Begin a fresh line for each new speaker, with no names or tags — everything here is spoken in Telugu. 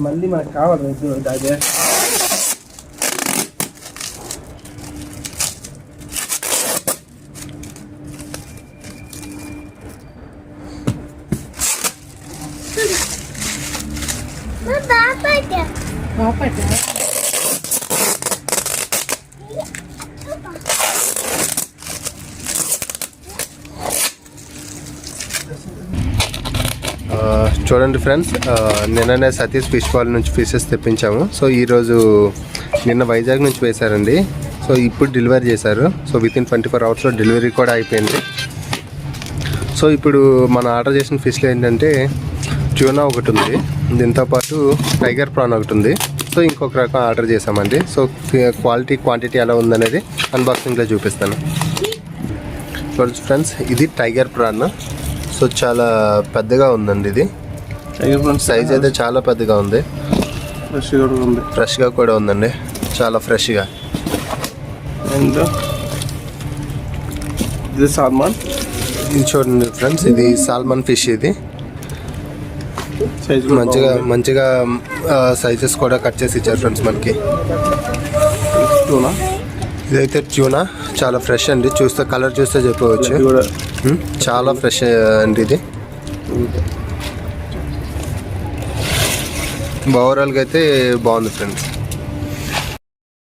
మళ్ళీ మనకు కావాలి అదే
చూడండి ఫ్రెండ్స్, నిన్ననే సతీష్ ఫిష్ వాల్ నుంచి ఫిషెస్ తెప్పించాము. సో ఈరోజు నిన్న వైజాగ్ నుంచి వేశారండి. సో ఇప్పుడు డెలివరీ చేశారు. సో వితిన్ 24 అవర్స్లో డెలివరీ కూడా అయిపోయింది. సో ఇప్పుడు మనం ఆర్డర్ చేసిన ఫిష్లో ఏంటంటే ట్యూనా ఒకటి ఉంది, దీంతోపాటు టైగర్ ప్రాన్ ఒకటి ఉంది. సో ఇంకొక రకం ఆర్డర్ చేసామండి. సో క్వాంటిటీ ఎలా ఉందనేది అన్బాక్సింగ్లో చూపిస్తాను. చూడండి ఫ్రెండ్స్, ఇది టైగర్ ప్రాన్. సో చాలా పెద్దగా ఉందండి. ఇది
టైగర్ ప్రాన్
సైజ్ అయితే చాలా పెద్దగా ఉంది. ఫ్రెష్గా కూడా ఉందండి, చాలా ఫ్రెష్గా.
అండ్ ఇది సాల్మన్.
ఇది చూడండి ఫ్రెండ్స్, ఇది సాల్మన్ ఫిష్. ఇది మంచిగా సైజెస్ కూడా కట్ చేసి ఇచ్చారు ఫ్రెండ్స్ మనకి.
ట్యూనా,
ఇదైతే ట్యూనా, చాలా ఫ్రెష్ అండి. కలర్ చూస్తే చెప్పవచ్చు, చాలా ఫ్రెష్ అండి. ఇది ఓవరాల్గా అయితే బాగుంది ఫ్రెండ్స్.